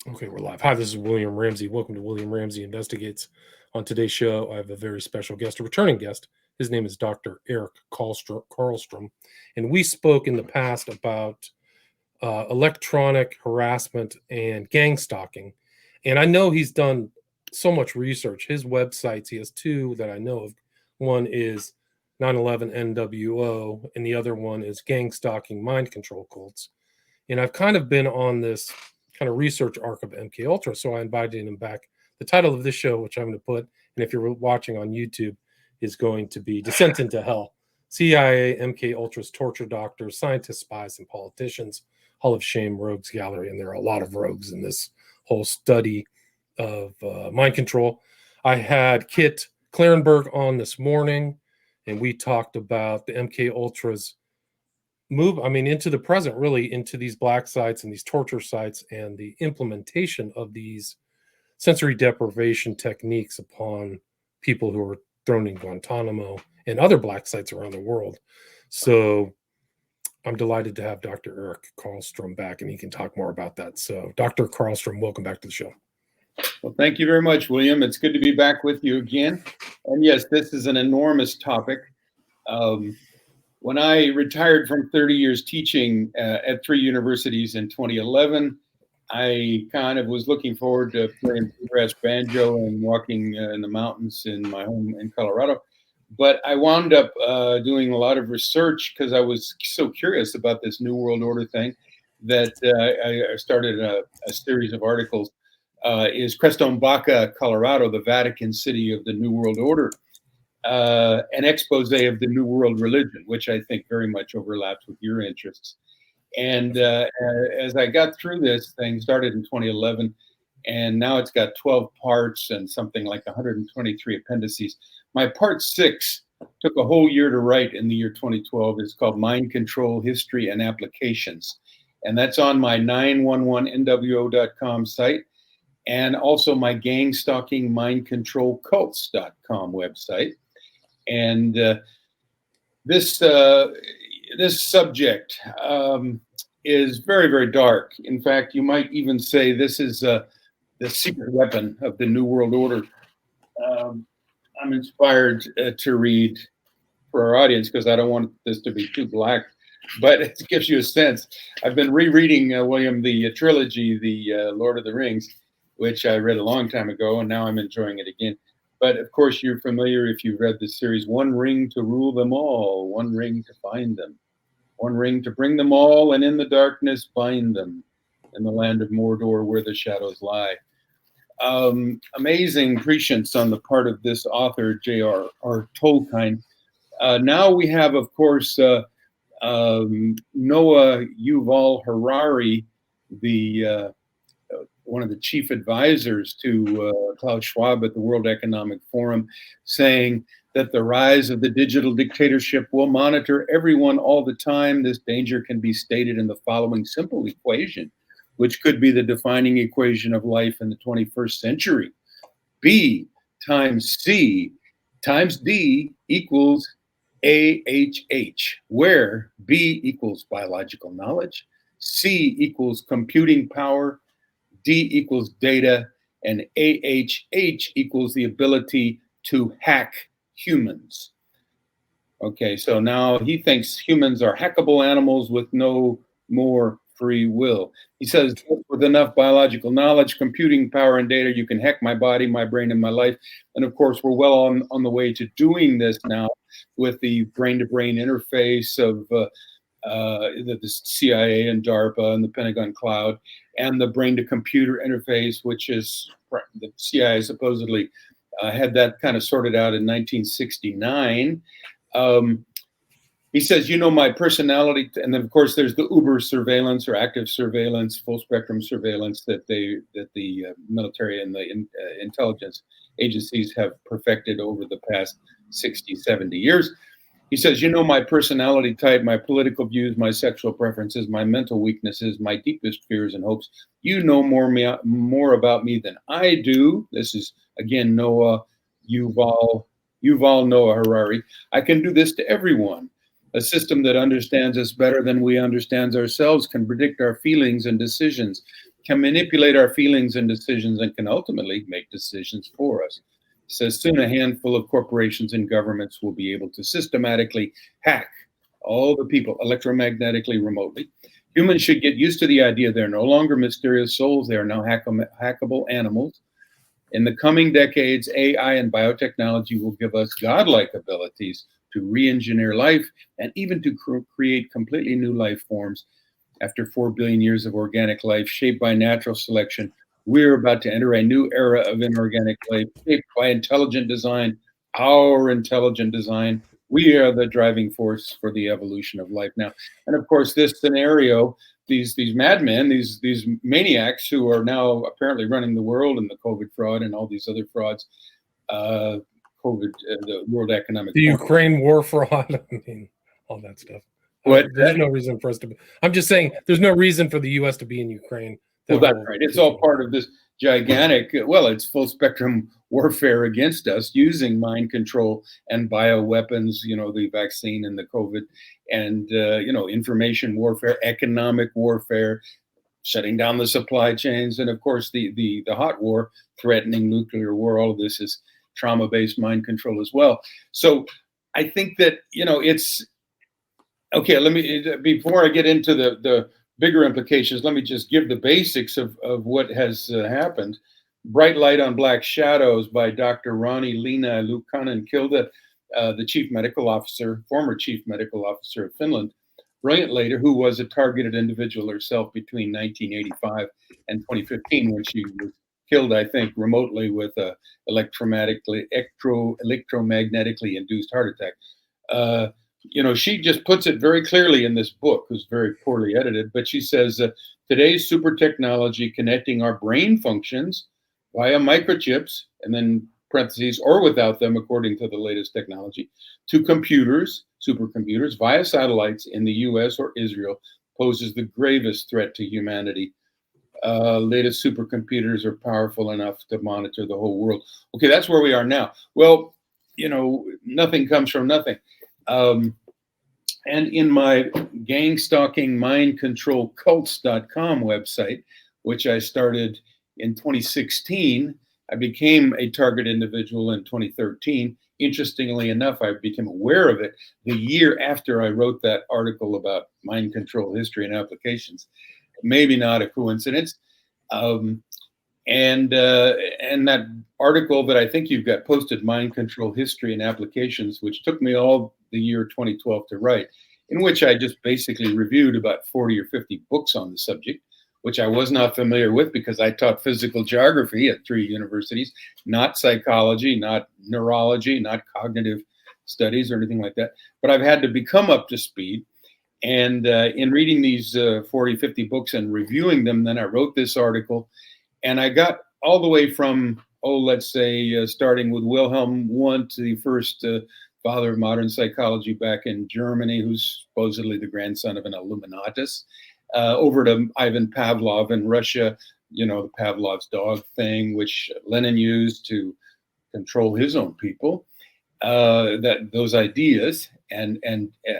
Okay, we're live. Hi, this is William Ramsey. Welcome to William Ramsey Investigates. On today's show, I have a very special guest, a returning guest. His name is Dr. Eric Karlstrom, and we spoke in the past about electronic harassment and gang stalking. And I know he's done so much research. His websites, he has two that I know of. One is 9/11 NWO, and the other one is Gang Stalking Mind Control Cults. And I've kind of been on this kind of research arc of MKUltra, so I invited him back. The title of this show, which I'm going to put, and if you're watching on YouTube, is going to be Descent into Hell. CIA, MKUltra's torture doctors, scientists, spies, and politicians. Hall of Shame Rogues Gallery, and there are a lot of rogues in this whole study of mind control. I had Kit Clarenberg on this morning, and we talked about the MKUltra's move, into the present, really into these black sites and these torture sites and the implementation of these sensory deprivation techniques upon people who are thrown in Guantanamo and other black sites around the world. So I'm delighted to have Dr. Eric Karlstrom back, and he can talk more about that. So Dr. Karlstrom, welcome back to the show. Well, thank you very much, William. It's good to be back with you again. And yes, this is an enormous topic. When I retired from 30 years teaching at 3 universities in 2011, I kind of was looking forward to playing bluegrass banjo and walking in the mountains in my home in Colorado. But I wound up doing a lot of research because I was so curious about this New World Order thing that I started a series of articles. Is Crestone Baca, Colorado, the Vatican City of the New World Order? An expose of the New World religion, which I think very much overlaps with your interests. And as I got through this thing, started in 2011, and now it's got 12 parts and something like 123 appendices. My part 6 took a whole year to write in the year 2012. It's called Mind Control, History, and Applications. And that's on my 911nwo.com site, and also my gang stalking mind control cults.com website. And this subject is very, very dark. In fact, you might even say this is the secret weapon of the New World Order. I'm inspired to read for our audience because I don't want this to be too black, but it gives you a sense. I've been rereading, William, the trilogy, the Lord of the Rings, which I read a long time ago, and now I'm enjoying it again. But of course, you're familiar if you've read this series, one ring to rule them all, one ring to find them, one ring to bring them all, and in the darkness bind them, in the land of Mordor where the shadows lie. Amazing prescience on the part of this author, J.R.R. Tolkien. Now we have, of course, Noah Yuval Harari, the one of the chief advisors to Klaus Schwab at the World Economic Forum, saying that the rise of the digital dictatorship will monitor everyone all the time. This danger can be stated in the following simple equation, which could be the defining equation of life in the 21st century. B times C times D equals AHH, where B equals biological knowledge, C equals computing power, D equals data, and AHH equals the ability to hack humans. Okay, so now he thinks humans are hackable animals with no more free will. He says, with enough biological knowledge, computing power, and data, you can hack my body, my brain, and my life. And of course, we're well on the way to doing this now with the brain-to-brain interface of the CIA and DARPA and the Pentagon Cloud, and the brain-to-computer interface, which is the CIA supposedly had that kind of sorted out in 1969. He says, my personality, and then of course there's the Uber surveillance or active surveillance, full spectrum surveillance that the military and the intelligence agencies have perfected over the past 60, 70 years. He says, my personality type, my political views, my sexual preferences, my mental weaknesses, my deepest fears and hopes. You know more about me than I do. This is, again, Noah Yuval Noah Harari. I can do this to everyone. A system that understands us better than we understand ourselves can predict our feelings and decisions, can manipulate our feelings and decisions and can ultimately make decisions for us. He says soon a handful of corporations and governments will be able to systematically hack all the people electromagnetically remotely. Humans should get used to the idea they're no longer mysterious souls. They are now hackable animals. In the coming decades, AI and biotechnology will give us godlike abilities to re-engineer life and even to create completely new life forms. After 4 billion years of organic life shaped by natural selection, we're about to enter a new era of inorganic life shaped by intelligent design, our intelligent design. We are the driving force for the evolution of life now. And of course, this scenario, these madmen, these maniacs who are now apparently running the world and the COVID fraud and all these other frauds, the World Economic The Forum. Ukraine war fraud, I mean, all that stuff. There's no reason for us to be. I'm just saying, there's no reason for the U.S. to be in Ukraine. Well, that's right. It's all part of this gigantic, well, it's full spectrum warfare against us using mind control and bioweapons, the vaccine and the COVID and, information warfare, economic warfare, shutting down the supply chains. And of course, the hot war, threatening nuclear war, all of this is trauma-based mind control as well. So I think that, it's, okay, before I get into the bigger implications, let me just give the basics of what has happened. Bright Light on Black Shadows by Dr. Ronnie Leena Luukkanen-Kilde, the former chief medical officer of Finland, brilliant lady who was a targeted individual herself between 1985 and 2015 when she was killed, I think, remotely with a electromagnetically induced heart attack. She just puts it very clearly in this book, who's very poorly edited, but she says, today's super technology connecting our brain functions via microchips, and then parentheses, or without them, according to the latest technology, to computers, supercomputers, via satellites in the US or Israel, poses the gravest threat to humanity. Latest supercomputers are powerful enough to monitor the whole world. Okay, that's where we are now. Well, nothing comes from nothing. And in my gang stalking mind control cults.com website, which I started in 2016, I became a target individual in 2013. Interestingly enough, I became aware of it the year after I wrote that article about mind control history and applications. Maybe not a coincidence. And that article that I think you've got posted, Mind Control History and Applications, which took me all the year 2012 to write, in which I just basically reviewed about 40 or 50 books on the subject, which I was not familiar with because I taught physical geography at 3 universities, not psychology, not neurology, not cognitive studies or anything like that. But I've had to become up to speed. And in reading these 40, 50 books and reviewing them, then I wrote this article. And I got all the way from, let's say, starting with Wilhelm Wundt, the first father of modern psychology back in Germany, who's supposedly the grandson of an Illuminatus, over to Ivan Pavlov in Russia, the Pavlov's dog thing, which Lenin used to control his own people, those ideas. And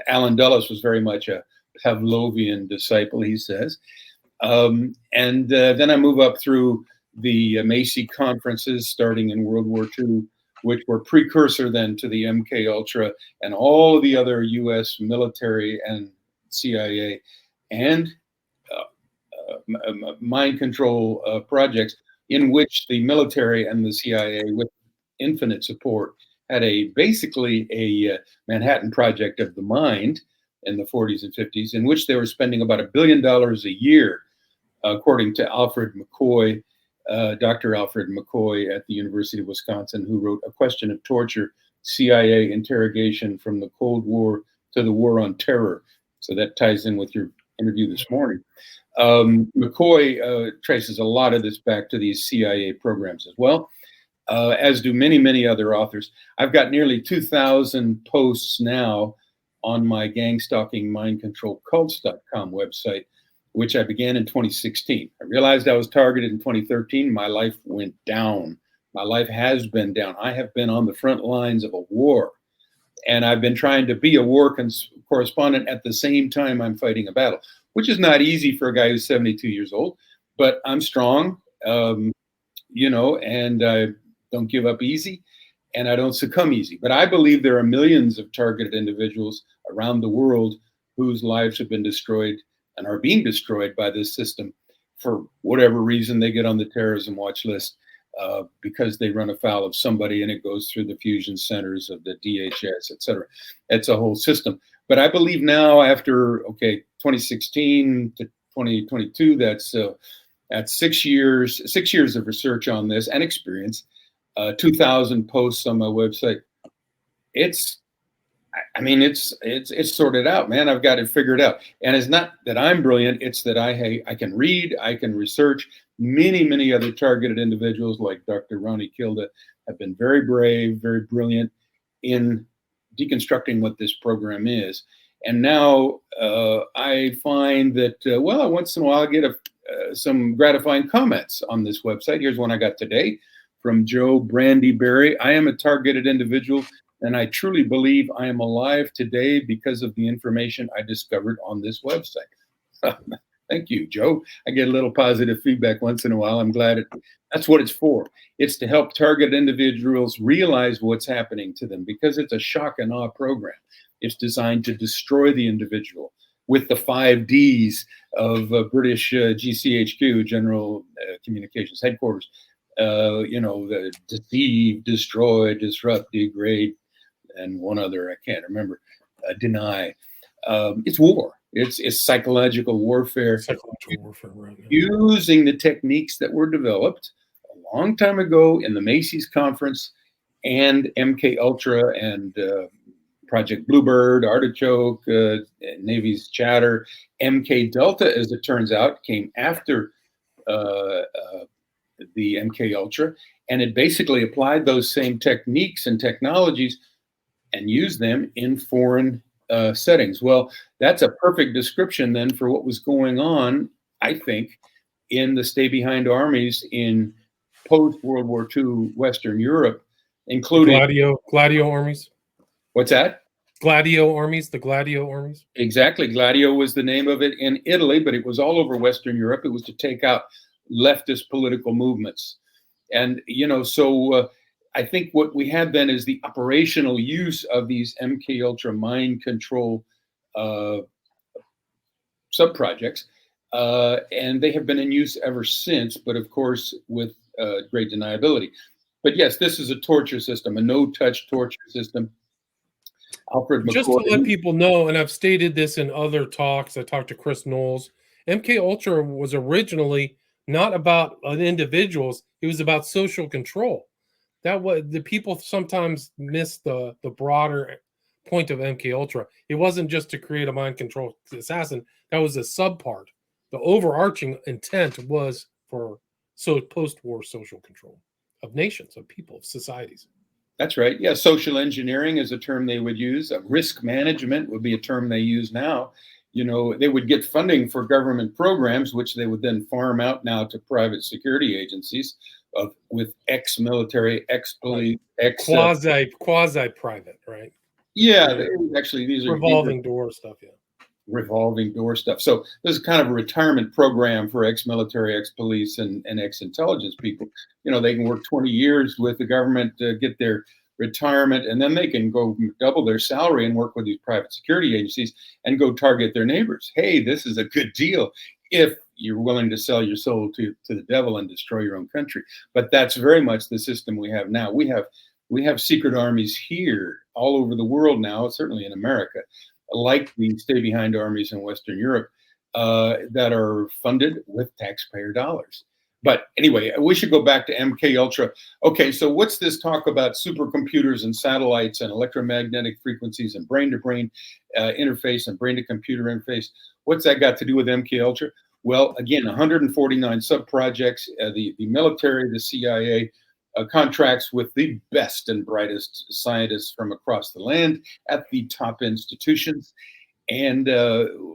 Alan Dulles was very much a Pavlovian disciple, he says. And then I move up through the Macy conferences starting in World War II, which were precursor then to the MKUltra and all of the other US military and CIA and mind control projects in which the military and the CIA, with infinite support, had basically a Manhattan Project of the mind in the 40s and 50s, in which they were spending about $1 billion a year, according to Alfred McCoy, Dr. Alfred McCoy at the University of Wisconsin, who wrote A Question of Torture, CIA Interrogation from the Cold War to the War on Terror. So that ties in with your interview this morning. McCoy traces a lot of this back to these CIA programs as well, as do many, many other authors. I've got nearly 2,000 posts now on my gang stalking mind control cults.com website, which I began in 2016. I realized I was targeted in 2013. My life went down. My life has been down. I have been on the front lines of a war, and I've been trying to be a war correspondent at the same time I'm fighting a battle, which is not easy for a guy who's 72 years old. but I'm strong, and I don't give up easy, and I don't succumb easy. But I believe there are millions of targeted individuals around the world whose lives have been destroyed and are being destroyed by this system for whatever reason. They get on the terrorism watch list because they run afoul of somebody, and it goes through the fusion centers of the DHS, et cetera. It's a whole system. But I believe now, after 2016 to 2022, that's 6 years of research on this and experience, 2,000 posts on my website. It's sorted out, man. I've got it figured out. And it's not that I'm brilliant. It's that I can read, I can research. Many other targeted individuals like Dr. Ronnie Kilda have been very brave, very brilliant in deconstructing what this program is. And now I find that, once in a while I get some gratifying comments on this website. Here's one I got today from Joe Brandyberry. I am a targeted individual, and I truly believe I am alive today because of the information I discovered on this website. Thank you, Joe. I get a little positive feedback once in a while. I'm glad that's what it's for. It's to help target individuals realize what's happening to them, because it's a shock and awe program. It's designed to destroy the individual with the 5 Ds of British GCHQ, General Communications Headquarters. The deceive, destroy, disrupt, degrade, and one other I can't remember. Deny. It's war. It's psychological warfare. Psychological warfare, right? Using the techniques that were developed a long time ago in the Macy's conference and MKUltra and Project Bluebird, Artichoke, Navy's Chatter. MK Delta, as it turns out, came after the MKUltra, and it basically applied those same techniques and technologies and used them in foreign settings. Well, that's a perfect description then for what was going on, I think, in the stay-behind armies in post-World War II Western Europe, including Gladio armies. What's that? Gladio armies, the Gladio armies. Exactly. Gladio was the name of it in Italy, but it was all over Western Europe. It was to take out leftist political movements. And, so I think what we had then is the operational use of these MKUltra mind control sub-projects. And they have been in use ever since, but of course, with great deniability. But yes, this is a torture system, a no-touch torture system. Alfred McCoy. Just to let people know, and I've stated this in other talks, I talked to Chris Knowles, MKUltra was originally not about individuals, it was about social control. That was the people sometimes miss the broader point of MKUltra. It wasn't just to create a mind control assassin, that was a subpart. The overarching intent was for post-war social control of nations, of people, of societies. That's right. Yeah, social engineering is a term they would use. Risk management would be a term they use now. They would get funding for government programs, which they would then farm out now to private security agencies with ex-military, ex-police, quasi-private, right? Yeah, actually, these are revolving door stuff. Yeah, revolving door stuff. So this is kind of a retirement program for ex-military, ex-police, and ex-intelligence people. They can work 20 years with the government to get their retirement, and then they can go double their salary and work with these private security agencies and go target their neighbors. Hey, this is a good deal if you're willing to sell your soul to the devil and destroy your own country. But that's very much the system we have now. We have secret armies here all over the world now, certainly in America, like the stay-behind armies in Western Europe, that are funded with taxpayer dollars. But anyway, we should go back to MKUltra. Okay, so what's this talk about supercomputers and satellites and electromagnetic frequencies and brain-to-brain interface and brain-to-computer interface? What's that got to do with MKUltra? Well, again, 149 sub-projects. The military, the CIA, contracts with the best and brightest scientists from across the land at the top institutions. And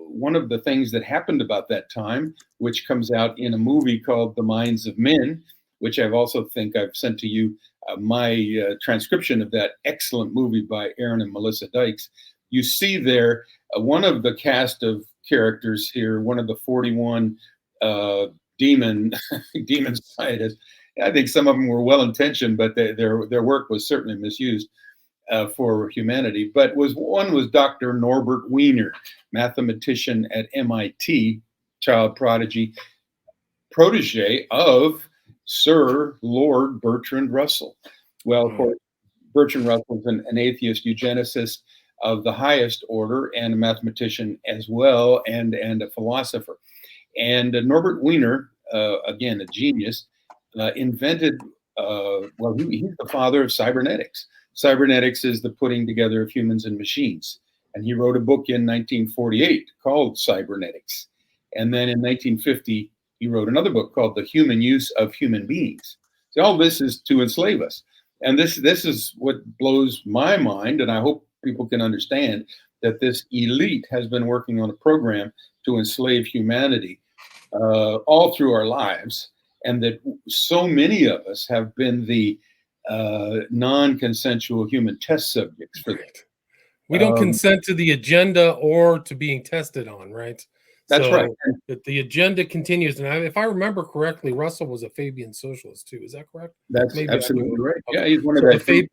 one of the things that happened about that time, which comes out in a movie called The Minds of Men, which I've also think I've sent to you my transcription of that excellent movie by Aaron and Melissa Dykes. You see there one of the cast of characters here, one of the 41 demon scientists. I think some of them were well intentioned, but their work was certainly misused for humanity. But one was Dr. Norbert Wiener, mathematician at MIT, child prodigy, protege of Sir Lord Bertrand Russell. Well, of course, Bertrand Russell is an atheist eugenicist of the highest order and a mathematician as well, and a philosopher. And Norbert Wiener, again, a genius, invented, he's the father of cybernetics. Cybernetics is the putting together of humans and machines. And he wrote a book in 1948 called Cybernetics. And then in 1950, he wrote another book called The Human Use of Human Beings. So all this is to enslave us. And this is what blows my mind, and I hope people can understand that this elite has been working on a program to enslave humanity all through our lives, and that so many of us have been the non-consensual human test subjects for that. We don't consent to the agenda or to being tested on, right? That's right. The agenda continues. And if I remember correctly, Russell was a Fabian socialist too. Is that correct? That's absolutely right. Okay. Yeah, he's one of that.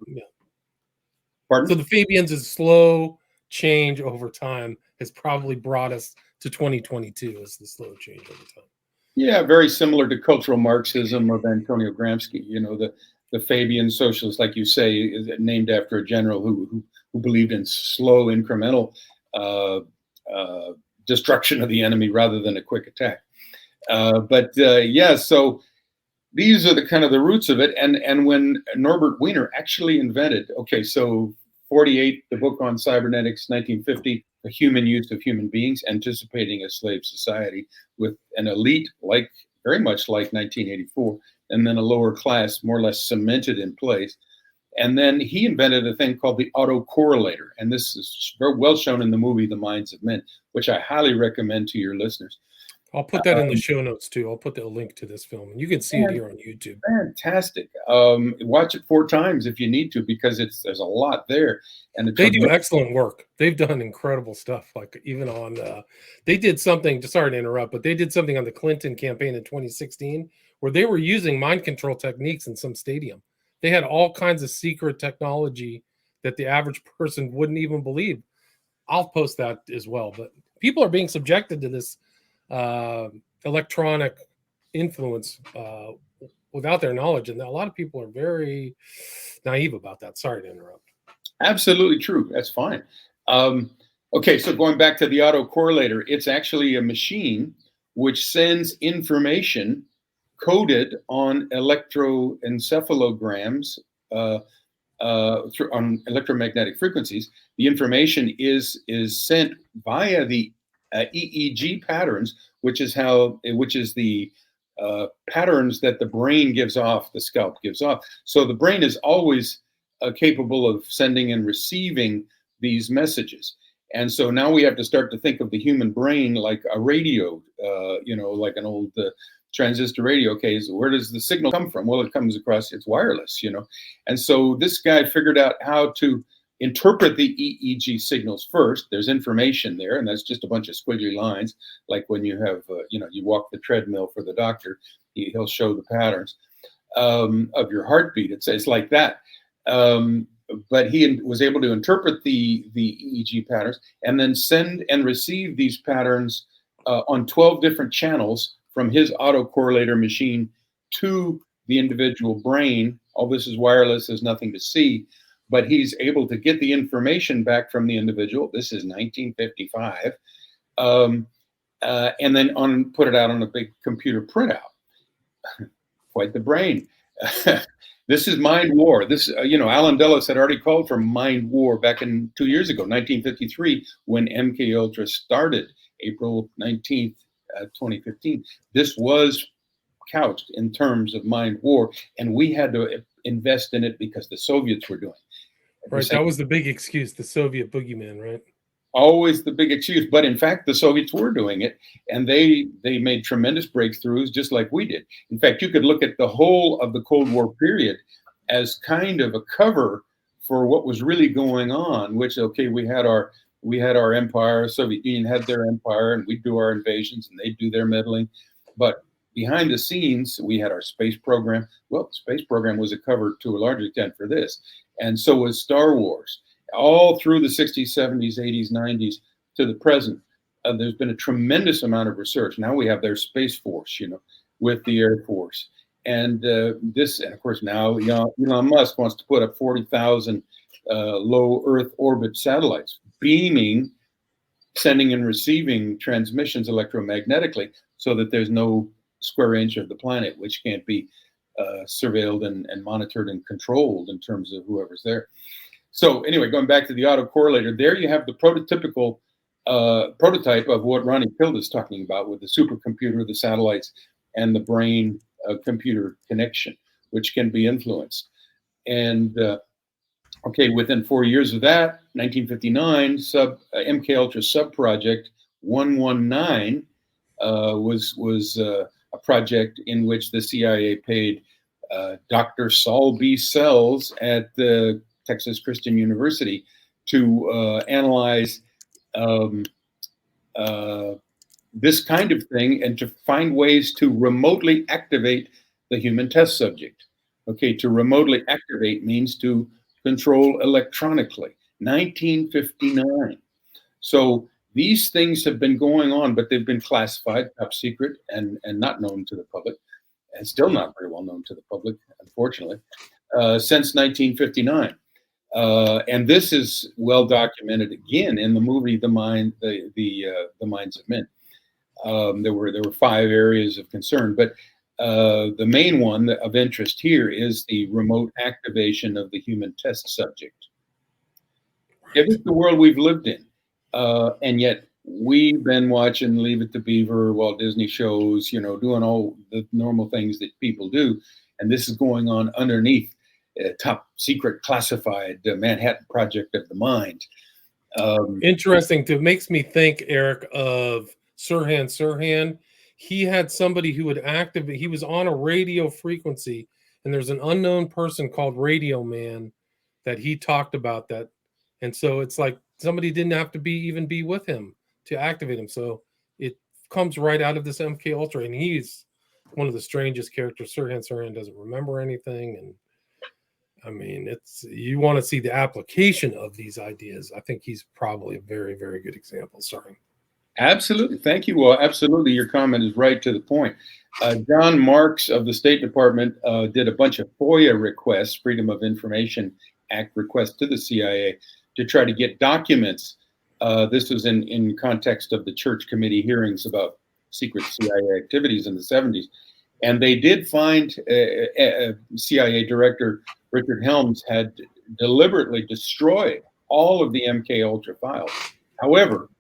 Pardon? So the Fabians' slow change over time has probably brought us to 2022 as the slow change over time. Yeah, very similar to cultural Marxism of Antonio Gramsci. You know, the Fabian socialist, like you say, is named after a general who believed in slow, incremental destruction of the enemy rather than a quick attack. So these are the kind of the roots of it. And when Norbert Wiener actually invented, so 48, the book on cybernetics, 1950, the human use of human beings, anticipating a slave society with an elite, very much like 1984, and then a lower class more or less cemented in place. And then he invented a thing called the autocorrelator. And this is very well shown in the movie The Minds of Men, which I highly recommend to your listeners. I'll put that in the show notes too. I'll put the link to this film, and you can see it here on YouTube. Fantastic. Watch it 4 times if you need to, because there's a lot there. And they do excellent work. They've done incredible stuff. Like even on, they did something. Sorry to interrupt, but they did something on the Clinton campaign in 2016 where they were using mind control techniques in some stadium. They had all kinds of secret technology that the average person wouldn't even believe. I'll post that as well. But people are being subjected to this electronic influence without their knowledge, and a lot of people are very naive about that. Sorry to interrupt. Absolutely true. That's fine. So going back to the autocorrelator, it's actually a machine which sends information coded on electroencephalograms on electromagnetic frequencies. The information is sent via the EEG patterns, which is the patterns that the brain gives off, the scalp gives off. So the brain is always capable of sending and receiving these messages. And so now we have to start to think of the human brain like a radio, like an old transistor radio. Okay, so where does the signal come from? Well, it comes across, it's wireless, And so this guy figured out how to interpret the EEG signals first. There's information there, and that's just a bunch of squiggly lines. Like when you have, you walk the treadmill for the doctor, he'll show the patterns of your heartbeat. It's like that. But he was able to interpret the EEG patterns and then send and receive these patterns on 12 different channels from his autocorrelator machine to the individual brain. All this is wireless, there's nothing to see, but he's able to get the information back from the individual. This is 1955. And then put it out on a big computer printout. Quite the brain. This is mind war. This, Alan Dulles had already called for mind war back in 2 years ago, 1953, when MKULTRA started, April 19th, 2015. This was couched in terms of mind war, and we had to invest in it because the Soviets were doing it. Right, that was the big excuse, the Soviet boogeyman, right? Always the big excuse, but in fact, the Soviets were doing it, and they made tremendous breakthroughs, just like we did. In fact, you could look at the whole of the Cold War period as kind of a cover for what was really going on. Which, we had our empire, Soviet Union had their empire, and we'd do our invasions, and they'd do their meddling. But behind the scenes, we had our space program. Well, the space program was a cover to a large extent for this. And so was Star Wars. All through the 60s, 70s, 80s, 90s to the present, there's been a tremendous amount of research. Now we have their Space Force, with the Air Force. And and of course, now Elon Musk wants to put up 40,000 low Earth orbit satellites, sending and receiving transmissions electromagnetically so that there's no square inch of the planet which can't be surveilled and monitored and controlled in terms of whoever's there. So anyway, going back to the autocorrelator, there you have the prototypical prototype of what Ronnie Pild is talking about with the supercomputer, the satellites, and the brain computer connection, which can be influenced. And okay, within 4 years of that, 1959, MKUltra sub-project 119 was a project in which the CIA paid Dr. Saul B. Sells at the Texas Christian University to analyze this kind of thing and to find ways to remotely activate the human test subject. Okay, to remotely activate means to control electronically. 1959. So these things have been going on, but they've been classified, top secret, and not known to the public, and still not very well known to the public, unfortunately, since 1959. And this is well documented again in the movie The Minds of Men. There were 5 areas of concern, but the main one of interest here is the remote activation of the human test subject. It is the world we've lived in, and yet we've been watching Leave It to Beaver, Walt Disney shows, doing all the normal things that people do, and this is going on underneath top secret classified Manhattan Project of the Mind. Interesting. It makes me think, Eric, of Sirhan Sirhan. He had somebody who would activate, he was on a radio frequency, and there's an unknown person called Radio Man that he talked about that. And so it's like somebody didn't have to even be with him to activate him. So it comes right out of this MKUltra, and he's one of the strangest characters. Sirhan Sirhan doesn't remember anything. And I mean, you want to see the application of these ideas. I think he's probably a very, very good example. Sorry. Absolutely. Thank you. Well, absolutely. Your comment is right to the point. John Marks of the State Department did a bunch of FOIA requests, Freedom of Information Act requests to the CIA to try to get documents. This was in context of the Church Committee hearings about secret CIA activities in the 70s. And they did find CIA Director Richard Helms had deliberately destroyed all of the MKUltra files. However,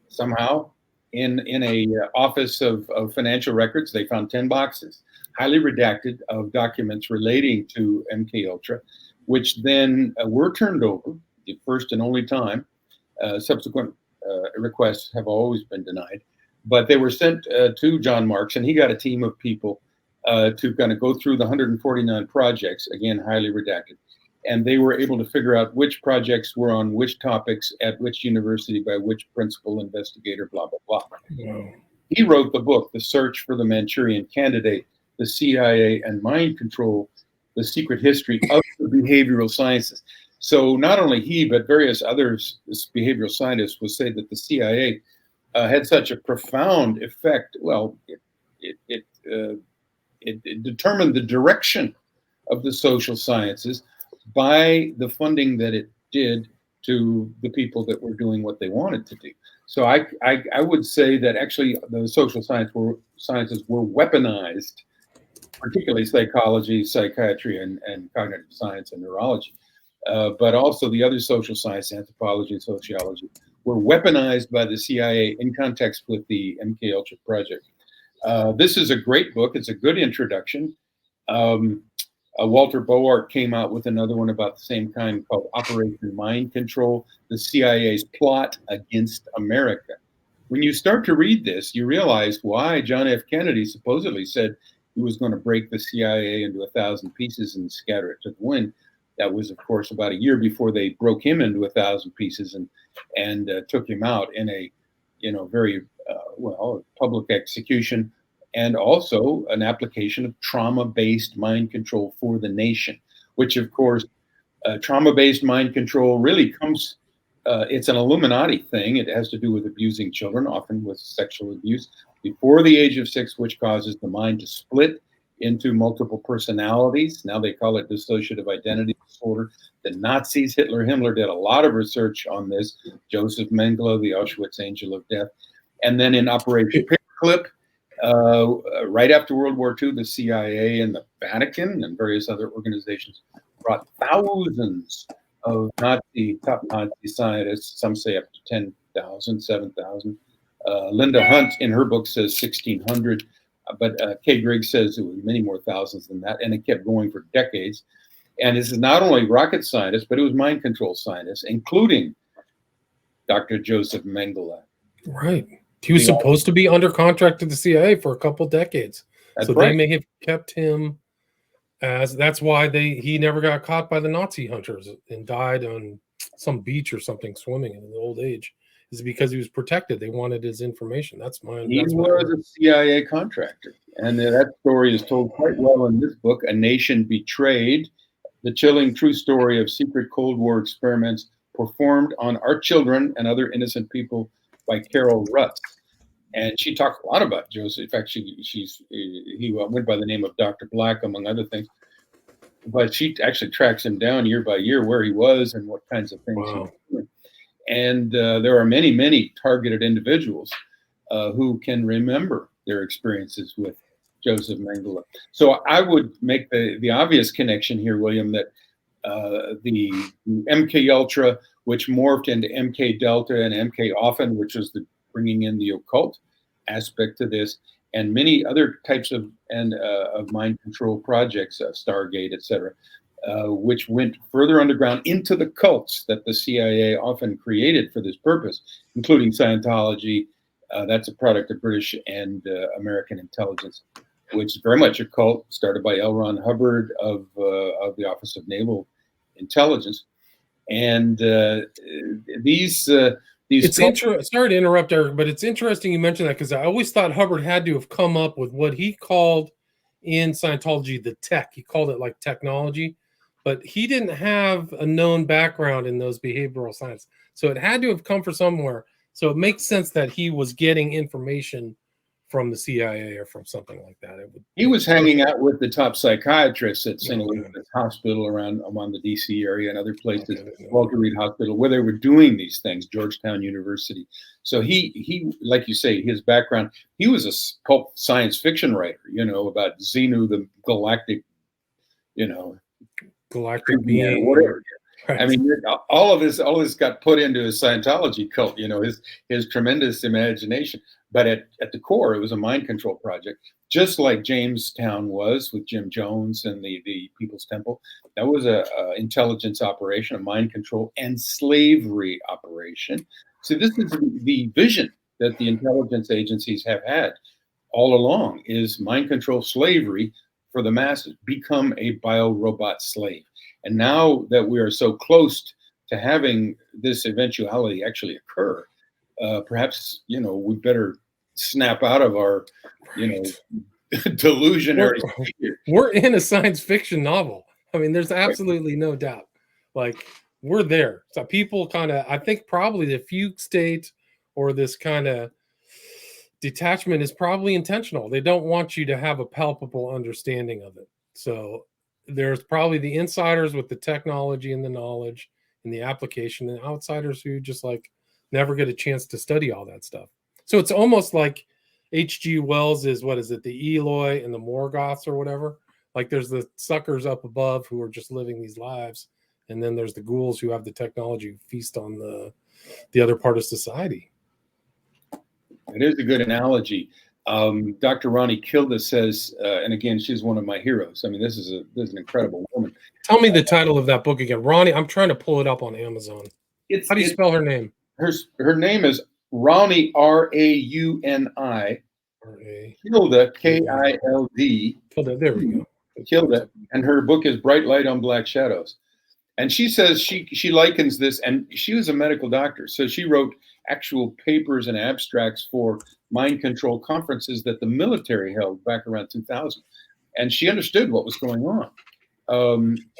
somehow in a office of financial records, they found 10 boxes, highly redacted, of documents relating to MKUltra, which then were turned over the first and only time. Subsequent requests have always been denied, but they were sent to John Marks, and he got a team of people to kind of go through the 149 projects, again, highly redacted. And they were able to figure out which projects were on which topics at which university by which principal investigator, blah, blah, blah. Wow. He wrote the book, The Search for the Manchurian Candidate, the CIA and Mind Control, the Secret History of the Behavioral Sciences. So not only he, but various others, behavioral scientists, will say that the CIA had such a profound effect. Well, it determined the direction of the social sciences by the funding that it did to the people that were doing what they wanted to do. So I would say that actually the social sciences were weaponized, particularly psychology, psychiatry, and cognitive science and neurology. But also the other social science, anthropology, sociology, were weaponized by the CIA in context with the MKUltra project. This is a great book. It's a good introduction. Walter Boart came out with another one about the same kind called Operation Mind Control, the CIA's plot against America. When you start to read this, you realize why John F. Kennedy supposedly said he was going to break the CIA into 1,000 pieces and scatter it to the wind. That was, of course, about a year before they broke him into 1,000 pieces and took him out in a, very public execution and also an application of trauma-based mind control for the nation, which, of course, trauma-based mind control really comes, it's an Illuminati thing. It has to do with abusing children, often with sexual abuse, before the age of 6, which causes the mind to split into multiple personalities. Now they call it dissociative identity disorder. The Nazis, Himmler did a lot of research on this. Joseph Mengele, the Auschwitz Angel of Death. And then in Operation Paperclip, right after World War II, the CIA and the Vatican and various other organizations brought thousands of top Nazi scientists, some say up to 10,000, 7,000. Linda Hunt in her book says 1,600, but Kay Griggs says it was many more thousands than that, and it kept going for decades. And this is not only rocket scientists, but it was mind control scientists, including Dr. Joseph Mengele. Right. He was supposed to be under contract to the CIA for a couple decades. So right. They may have kept him that's why he never got caught by the Nazi hunters and died on some beach or something swimming in old age. Is because he was protected. They wanted his information. He was a CIA contractor. And that story is told quite well in this book, A Nation Betrayed, the chilling true story of secret Cold War experiments performed on our children and other innocent people by Carol Rutz. And she talked a lot about Joseph. In fact, he went by the name of Dr. Black, among other things. But she actually tracks him down year by year where he was and what kinds of things he was doing. And there are many, many targeted individuals who can remember their experiences with Joseph Mengele. So I would make the obvious connection here, William, that the MKUltra, which morphed into MK Delta and MK Often, which was the bringing in the occult aspect to this, and many other types of mind control projects, Stargate, etc., which went further underground into the cults that the CIA often created for this purpose, including Scientology. That's a product of British and American intelligence, which is very much a cult started by L. Ron Hubbard of the Office of Naval Intelligence. And these it's interesting. Sorry to interrupt, Eric, but it's interesting you mentioned that because I always thought Hubbard had to have come up with what he called in Scientology the tech. He called it like technology, but he didn't have a known background in those behavioral science. So it had to have come from somewhere. So it makes sense that he was getting information from the CIA or from something like that. He was hanging out with the top psychiatrists at St. Elizabeth's Hospital around the DC area and other places, Walter Reed Hospital, where they were doing these things, Georgetown University. So he, like you say, his background, he was a pulp science fiction writer, about Xenu, the galactic, galactic being, whatever. Right. I mean, all of this got put into his Scientology cult, his tremendous imagination. But at the core, it was a mind control project, just like Jamestown was with Jim Jones and the People's Temple. That was a intelligence operation, a mind control and slavery operation. So this is the vision that the intelligence agencies have had all along, is mind control slavery for the masses, become a biorobot slave. And now that we are so close to having this eventuality actually occur, perhaps, we better snap out of our, delusionary. We're in a science fiction novel. I mean, there's absolutely no doubt. Like, we're there. So people I think probably the fugue state or this kind of detachment is probably intentional. They don't want you to have a palpable understanding of it. So there's probably the insiders with the technology and the knowledge and the application, and outsiders who just never get a chance to study all that stuff. So it's almost like H.G. Wells is, the Eloi and the Morgoths or whatever. Like there's the suckers up above who are just living these lives. And then there's the ghouls who have the technology who feast on the other part of society. It is a good analogy. Dr. Ronnie Kilda says, and again, she's one of my heroes. I mean, this is an incredible woman. Tell me the title of that book again. Ronnie, I'm trying to pull it up on Amazon. How do you spell her name? Her name is Rauni, Rauni. Kilda, Kild. Kilda, there we go. Kilda, and her book is Bright Light on Black Shadows. And she says she likens this, and she was a medical doctor, so she wrote actual papers and abstracts for mind control conferences that the military held back around 2000. And she understood what was going on.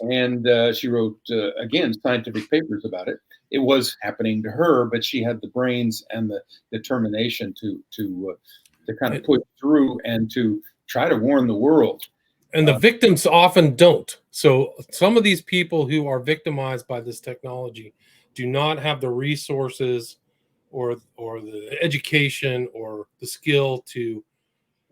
And she wrote, again, scientific papers about it. It was happening to her, but she had the brains and the determination to kind of push through and to try to warn the world. And the victims often don't. So some of these people who are victimized by this technology do not have the resources or the education or the skill to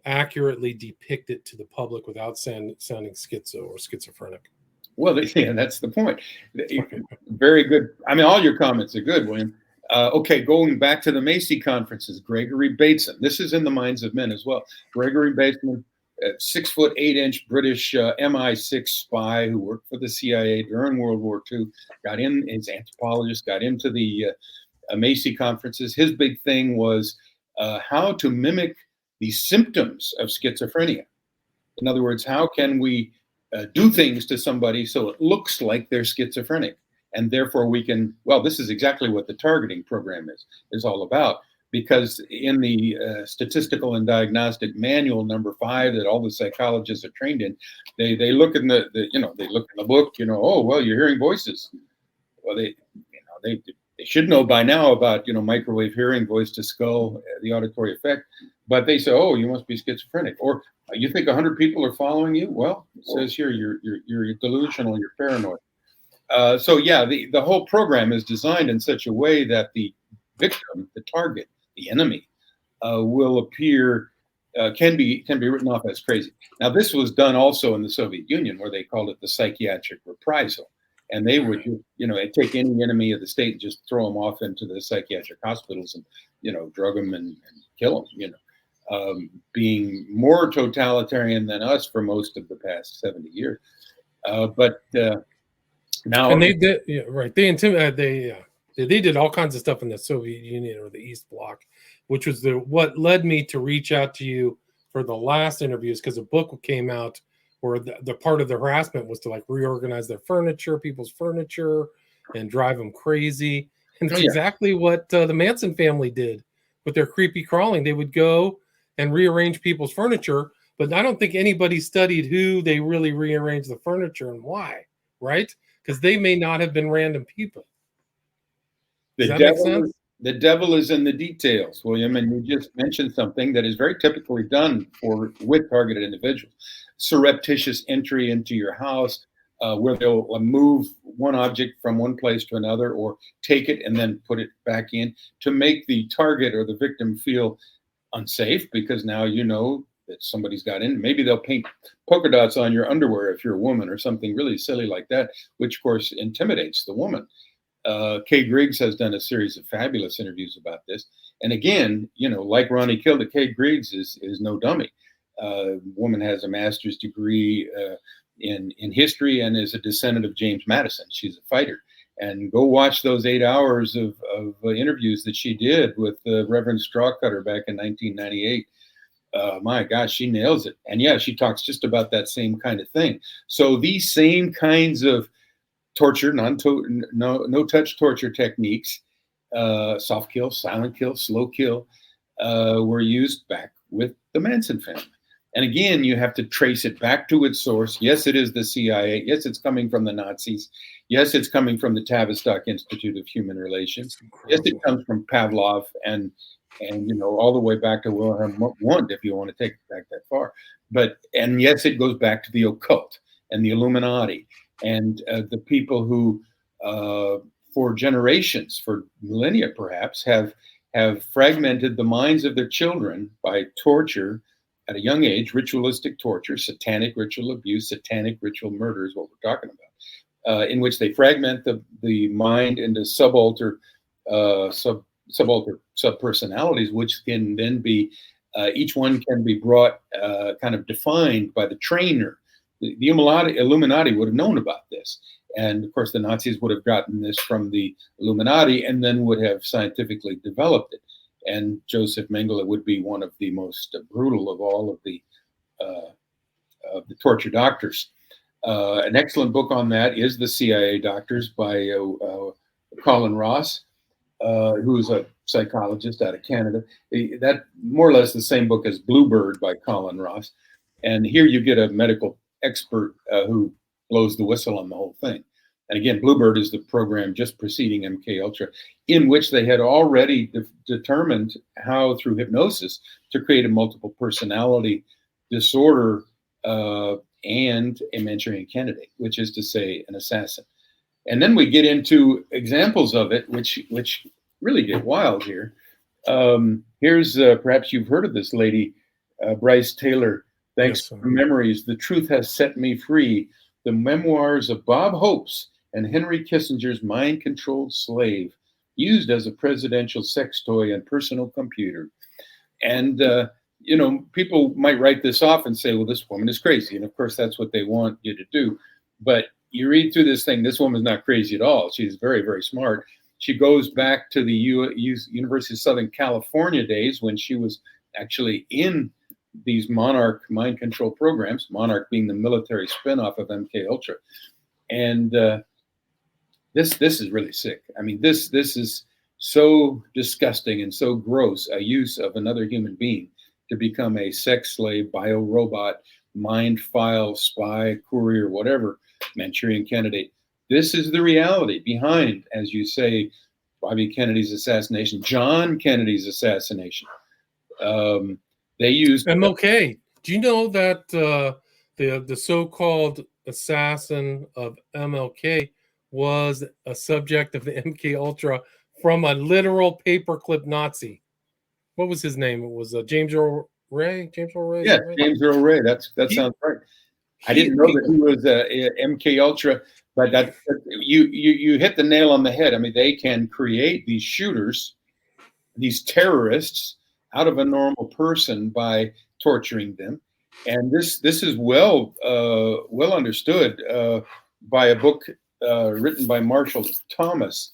accurately depict it to the public without sounding schizo or schizophrenic. Well, yeah, that's the point. Very good. I mean, all your comments are good, William. Okay, going back to the Macy conferences, Gregory Bateson. This is in the minds of men as well. Gregory Bateson, 6'8" British MI6 spy who worked for the CIA during World War II, got in, he's an anthropologist, got into the Macy conferences. His big thing was how to mimic the symptoms of schizophrenia. In other words, how can we do things to somebody so it looks like they're schizophrenic? And therefore we can, well, this is exactly what the targeting program is all about. Because in the statistical and diagnostic manual number 5 that all the psychologists are trained in, they look in they look in the book, oh, well, you're hearing voices. Well, they should know by now about, microwave hearing, voice to skull, the auditory effect. But they say, oh, you must be schizophrenic. Or you think 100 people are following you? Well, it says here you're delusional, you're paranoid. So yeah, the whole program is designed in such a way that the victim, the target, the enemy, will appear, can be written off as crazy. Now, this was done also in the Soviet Union, where they called it the psychiatric reprisal. And they would, take any enemy of the state and just throw them off into the psychiatric hospitals and, drug them and kill them, being more totalitarian than us for most of the past 70 years. But now. And they did, yeah, right. They intimidated, they did all kinds of stuff in the Soviet Union or the East Bloc, which was what led me to reach out to you for the last interviews, because a book came out where the part of the harassment was to reorganize their furniture, people's furniture, and drive them crazy. And it's exactly what the Manson family did with their creepy crawling. They would go and rearrange people's furniture, but I don't think anybody studied who they really rearranged the furniture and why, right? Because they may not have been random people. The devil is in the details, William, and you just mentioned something that is very typically done with targeted individuals. Surreptitious entry into your house, where they'll move one object from one place to another or take it and then put it back in to make the target or the victim feel unsafe, because now you know that somebody's got in. Maybe they'll paint polka dots on your underwear if you're a woman or something really silly like that, which of course intimidates the woman. Kay Griggs has done a series of fabulous interviews about this. And again, like Ronnie Kilda, Kay Griggs is no dummy. Woman has a master's degree in history and is a descendant of James Madison. She's a fighter. And go watch those 8 hours of interviews that she did with Reverend Strawcutter back in 1998. My gosh, she nails it. And yeah, she talks just about that same kind of thing. So these same kinds of torture, no touch torture techniques, soft kill, silent kill, slow kill, were used back with the Manson family. And again, you have to trace it back to its source. Yes, it is the CIA. Yes, it's coming from the Nazis. Yes, it's coming from the Tavistock Institute of Human Relations. Yes, it comes from Pavlov and all the way back to Wilhelm Wundt, if you want to take it back that far. And yes, it goes back to the occult and the Illuminati and the people who, for generations, for millennia perhaps, have fragmented the minds of their children by torture at a young age, ritualistic torture, satanic ritual abuse, satanic ritual murder is what we're talking about, in which they fragment the mind into subaltern subpersonalities, which can then be, each one can be brought, kind of defined by the trainer. The Illuminati would have known about this. And of course, the Nazis would have gotten this from the Illuminati and then would have scientifically developed it. And Joseph Mengele would be one of the most brutal of all of the torture doctors. An excellent book on that is The CIA Doctors by Colin Ross. who's a psychologist out of Canada. That more or less the same book as Bluebird by Colin Ross. And here you get a medical expert who blows the whistle on the whole thing. And again, Bluebird is the program just preceding MKUltra, in which they had already determined how, through hypnosis, to create a multiple personality disorder and a Manchurian candidate, which is to say, an assassin. And then we get into examples of it, which really get wild here. Here's perhaps you've heard of this lady, Bryce Taylor. Thanks for memories. The truth has set me free. The memoirs of Bob Hope's and Henry Kissinger's mind-controlled slave, used as a presidential sex toy and personal computer. And people might write this off and say, well, this woman is crazy. And of course, that's what they want you to do. But you read through this thing, this woman's not crazy at all. She's very, very smart. She goes back to the University of Southern California days when she was actually in these Monarch mind control programs, Monarch being the military spinoff of MKUltra. And this is really sick. I mean, this is so disgusting and so gross, a use of another human being to become a sex slave, bio-robot, mind file, spy, courier, whatever, Manchurian candidate. This is the reality behind, as you say, Bobby Kennedy's assassination, John Kennedy's assassination. They used MLK. Do you know that the so-called assassin of MLK was a subject of the MKUltra from a literal paperclip Nazi? What was his name? It was James Earl Ray. James Earl Ray. Yeah, right? James Earl Ray. That sounds right. I didn't know that he was MKUltra, but that you hit the nail on the head. I mean, they can create these shooters, these terrorists, out of a normal person by torturing them, and this is well understood by a book written by Marshall Thomas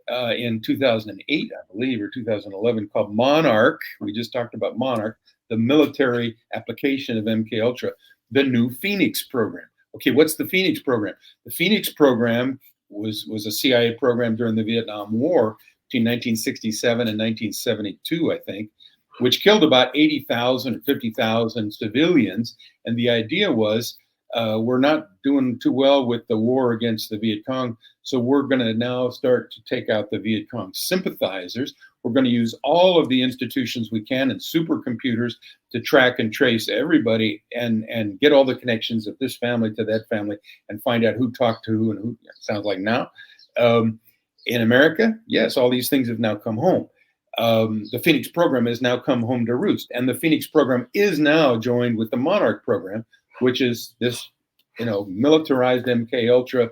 in 2008, I believe, or 2011, called Monarch. We just talked about Monarch, the military application of MKUltra, the new Phoenix program. Okay, what's the Phoenix program? The Phoenix program was a CIA program during the Vietnam War between 1967 and 1972, I think, which killed about 80,000 or 50,000 civilians. And the idea was, we're not doing too well with the war against the Viet Cong, so we're going to now start to take out the Viet Cong sympathizers. We're going to use all of the institutions we can and supercomputers to track and trace everybody and get all the connections of this family to that family and find out who talked to who and who. Sounds like now. In America, yes, all these things have now come home. The Phoenix program has now come home to roost, and the Phoenix program is now joined with the Monarch program, which is this, militarized MKUltra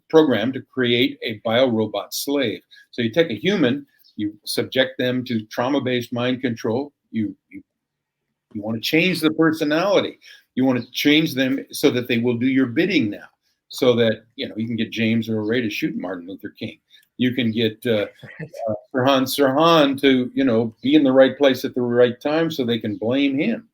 program to create a biorobot slave. So you take a human, you subject them to trauma-based mind control. You want to change the personality. You want to change them so that they will do your bidding now. So that you can get James Earl Ray to shoot Martin Luther King. You can get Sirhan to be in the right place at the right time so they can blame him.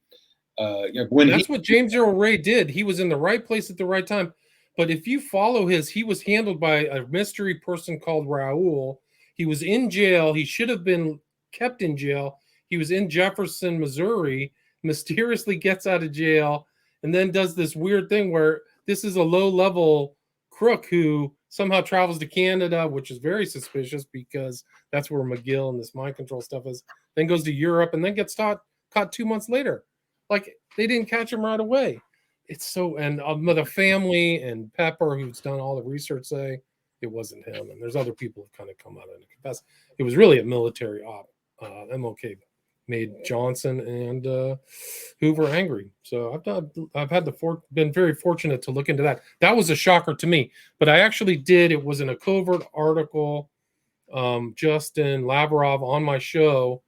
That's what James Earl Ray did. He was in the right place at the right time. But if you follow he was handled by a mystery person called Raoul. He was in jail. He should have been kept in jail. He was in Jefferson, Missouri, mysteriously gets out of jail, and then does this weird thing where this is a low-level crook who somehow travels to Canada, which is very suspicious because that's where McGill and this mind control stuff is, then goes to Europe, and then gets caught 2 months later. Like, they didn't catch him right away. It's so, and the family and Pepper, who's done all the research, say it wasn't him. And there's other people who kind of come out and confess. It was really a military op. MLK made Johnson and Hoover angry. So I've been very fortunate to look into that. That was a shocker to me, but I actually did. It was in a covert article. Justin Lavrov on my show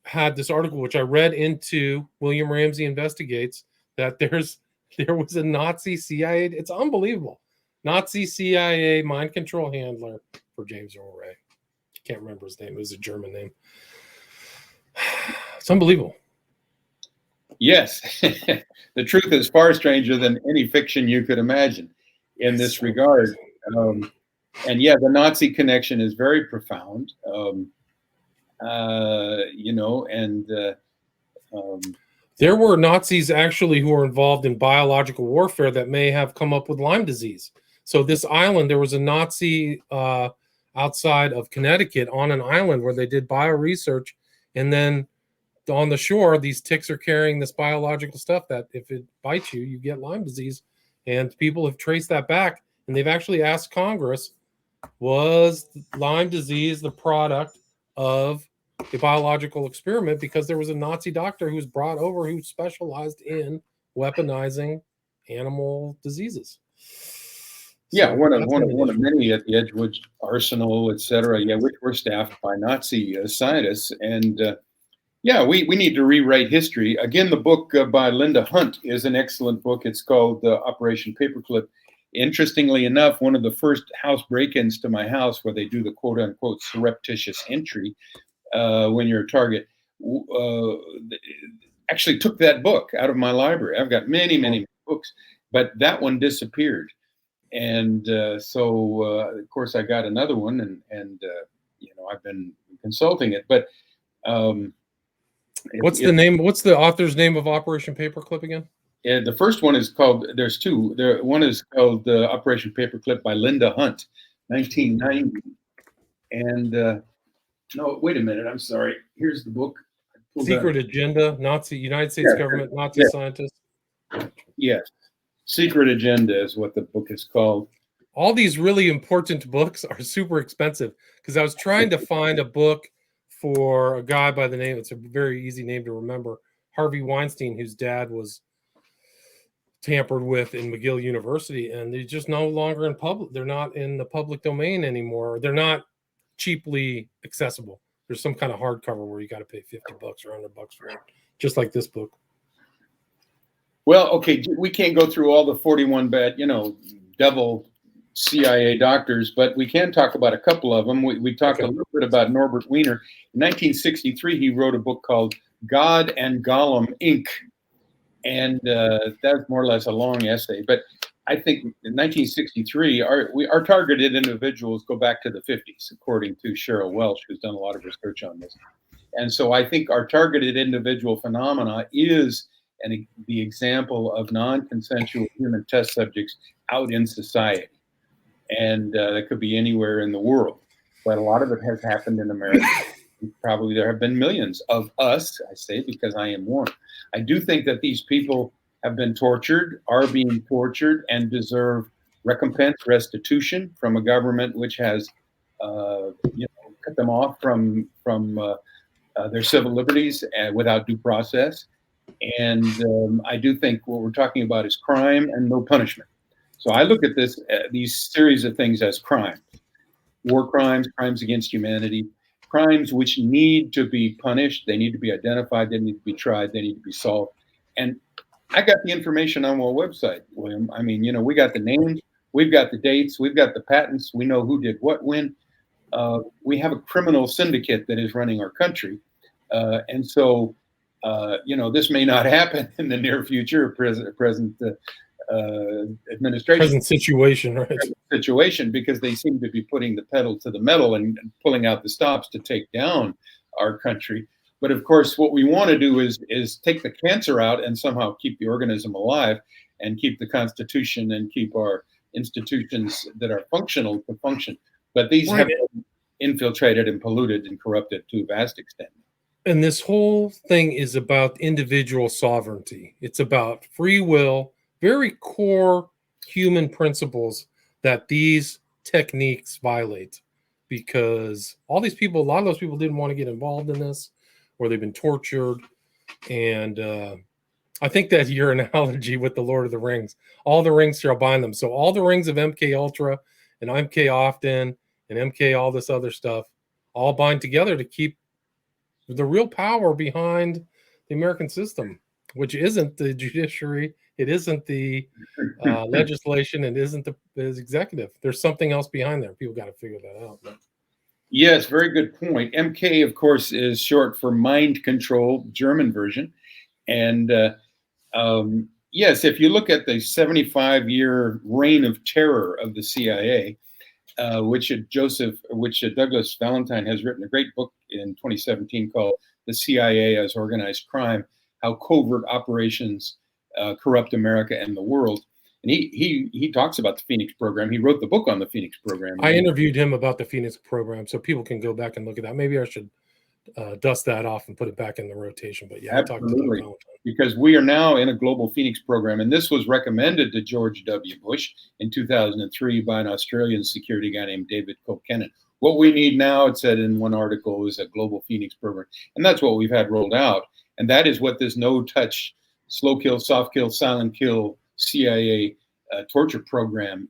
had this article, which I read into William Ramsey Investigates, that there was a Nazi CIA. It's unbelievable. Nazi CIA mind control handler for James Earl Ray. Can't remember his name. It was a German name. It's unbelievable. Yes. The truth is far stranger than any fiction you could imagine in this regard. And yeah, the Nazi connection is very profound. There were Nazis actually who were involved in biological warfare that may have come up with Lyme disease. So this island, there was a Nazi outside of Connecticut on an island where they did bio research, and then on the shore, these ticks are carrying this biological stuff that if it bites you, you get Lyme disease. And people have traced that back, and they've actually asked Congress, was Lyme disease the product of a biological experiment? Because there was a Nazi doctor who was brought over who specialized in weaponizing animal diseases. Yeah, one of many at the Edgewood Arsenal, etc. Yeah, which were staffed by Nazi scientists, and yeah, we need to rewrite history. Again, the book by Linda Hunt is an excellent book. It's called Operation Paperclip. Interestingly enough, one of the first house break-ins to my house, where they do the quote-unquote surreptitious entry when you're a target, actually took that book out of my library. I've got many books, but that one disappeared. And so, of course, I got another one, and I've been consulting it. But what's the author's name of Operation Paperclip again? Yeah, the first one is called, there's two. One is called Operation Paperclip by Linda Hunt, 1990. And no, wait a minute, I'm sorry. Here's the book. Secret Agenda, United States government, Nazi scientists. Yes, Secret Agenda is what the book is called. All these really important books are super expensive, because I was trying to find a book for a guy by the name, it's a very easy name to remember, Harvey Weinstein, whose dad was tampered with in McGill University, and they're just no longer in public. They're not in the public domain anymore. They're not cheaply accessible. There's some kind of hardcover where you got to pay $50 or $100 for it, just like this book. Well, okay, we can't go through all the 41 bad, devil CIA doctors, but we can talk about a couple of them. We talked a little bit about Norbert Wiener. In 1963, he wrote a book called God and Gollum, Inc., and that's more or less a long essay. But I think in 1963, our targeted individuals go back to the 50s, according to Cheryl Welch, who's done a lot of research on this. And so I think our targeted individual phenomena is the example of non-consensual human test subjects out in society. And that could be anywhere in the world. But a lot of it has happened in America. Probably there have been millions of us, I say, because I am one. I do think that these people have been tortured, are being tortured, and deserve recompense, restitution from a government which has cut them off from their civil liberties without due process. And I do think what we're talking about is crime and no punishment. So I look at these series of things as crimes: war crimes, crimes against humanity, crimes which need to be punished. They need to be identified. They need to be tried. They need to be solved. And I got the information on our website, William. I mean, we got the names, we've got the dates, we've got the patents. We know who did what when. We have a criminal syndicate that is running our country. And so, this may not happen in the near future, present administration. Present situation, right? Situation, because they seem to be putting the pedal to the metal and pulling out the stops to take down our country. But of course, what we want to do is take the cancer out and somehow keep the organism alive and keep the Constitution and keep our institutions that are functional to function. But these have been infiltrated and polluted and corrupted to a vast extent. And this whole thing is about individual sovereignty. It's about free will, very core human principles that these techniques violate, because all these people, a lot of those people didn't want to get involved in this, or they've been tortured. And I think that your analogy with the Lord of the Rings, all the rings shall bind them. So all the rings of MKUltra and MK Often and MK all this other stuff all bind together to keep the real power behind the American system, which isn't the judiciary, it isn't the legislation, it isn't the executive. There's something else behind there. People got to figure that out. Yes, very good point. MK, of course, is short for mind control, German version. And yes, if you look at the 75-year reign of terror of the CIA, which Douglas Valentine has written a great book in 2017 called "The CIA as Organized Crime: How Covert Operations Corrupt America and the World." And he talks about the Phoenix program. He wrote the book on the Phoenix program. I interviewed him about the Phoenix program, so people can go back and look at that. Maybe I should dust that off and put it back in the rotation. But yeah, absolutely, because we are now in a global Phoenix program, and this was recommended to George W. Bush in 2003 by an Australian security guy named David Kilkennan. What we need now, it said in one article, is a global Phoenix program, and that's what we've had rolled out, and that is what this no-touch, slow kill, soft kill, silent kill CIA torture program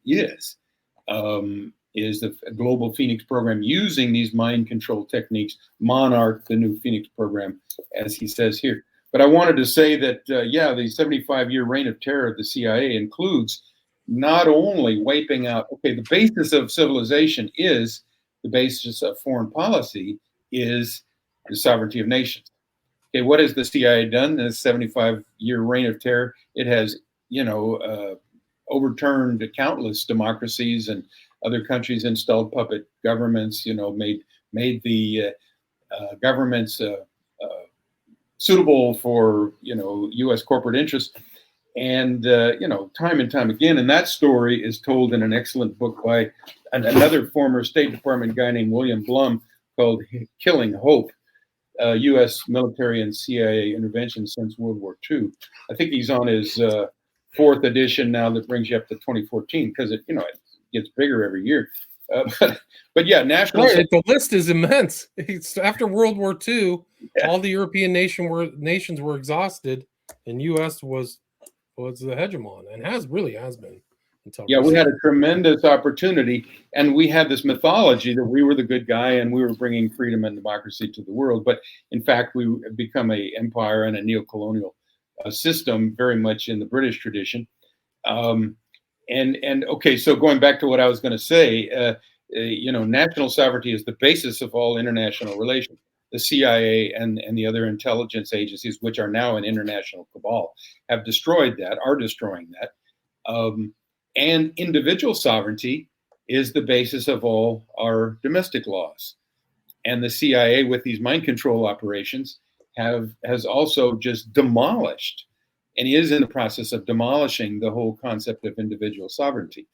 is the global Phoenix program using these mind control techniques, Monarch, the new Phoenix program, as he says here. But I wanted to say that, the 75-year reign of terror of the CIA includes not only wiping out, the basis of civilization is, the basis of foreign policy is the sovereignty of nations. Okay, what has the CIA done in this 75-year reign of terror? It has overturned countless democracies, and other countries installed puppet governments, made the governments suitable for, U.S. corporate interests. And, time and time again, and that story is told in an excellent book by another former State Department guy named William Blum called Killing Hope, U.S. military and CIA intervention since World War II. I think he's on his fourth edition now that brings you up to 2014 because it gets bigger every year. But yeah, national. Right, the list is immense. After World War II, all the European nations were exhausted, and U.S. was the hegemon and has been. Yeah, we had a tremendous opportunity, and we had this mythology that we were the good guy and we were bringing freedom and democracy to the world. But in fact, we have become an empire and a neo-colonial system, very much in the British tradition. So going back to what I was going to say, national sovereignty is the basis of all international relations. The CIA and the other intelligence agencies, which are now an international cabal, are destroying that. And individual sovereignty is the basis of all our domestic laws. And the CIA, with these mind control operations, has also just demolished, and is in the process of demolishing, the whole concept of individual sovereignty.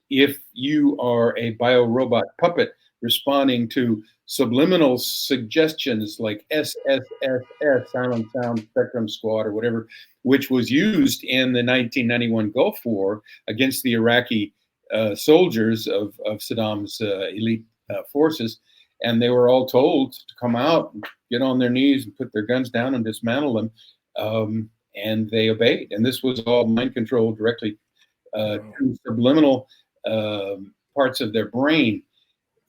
If you are a biorobot puppet responding to subliminal suggestions like SSSS, Silent Sound Spectrum Squad, or whatever, which was used in the 1991 Gulf War against the Iraqi soldiers of Saddam's elite forces, and they were all told to come out and get on their knees and put their guns down and dismantle them, and they obeyed. And this was all mind control directly to subliminal parts of their brain.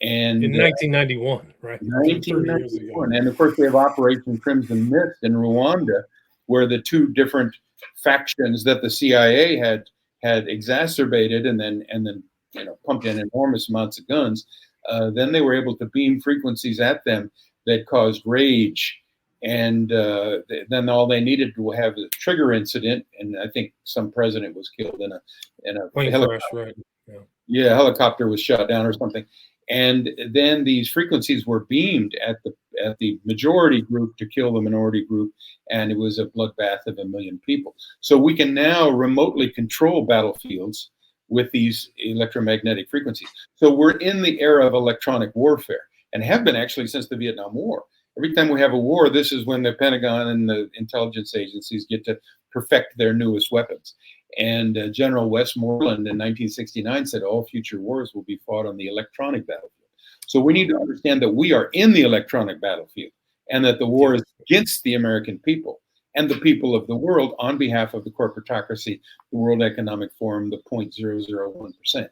And in 1991, right? 1991. And of course, we have Operation Crimson Mist in Rwanda, where the two different factions that the CIA had exacerbated and then pumped in enormous amounts of guns. Then they were able to beam frequencies at them that caused rage. And then all they needed to have a trigger incident, and I think some president was killed in a plane crash, right? Yeah, helicopter was shot down or something. And then these frequencies were beamed at the majority group to kill the minority group, and it was a bloodbath of 1 million people. So we can now remotely control battlefields with these electromagnetic frequencies. So we're in the era of electronic warfare, and have been actually since the Vietnam War. Every time we have a war, this is when the Pentagon and the intelligence agencies get to perfect their newest weapons. And General Westmoreland in 1969 said all future wars will be fought on the electronic battlefield. So we need to understand that we are in the electronic battlefield, and that the war is against the American people and the people of the world on behalf of the corporatocracy, the World Economic Forum, the 0.001%.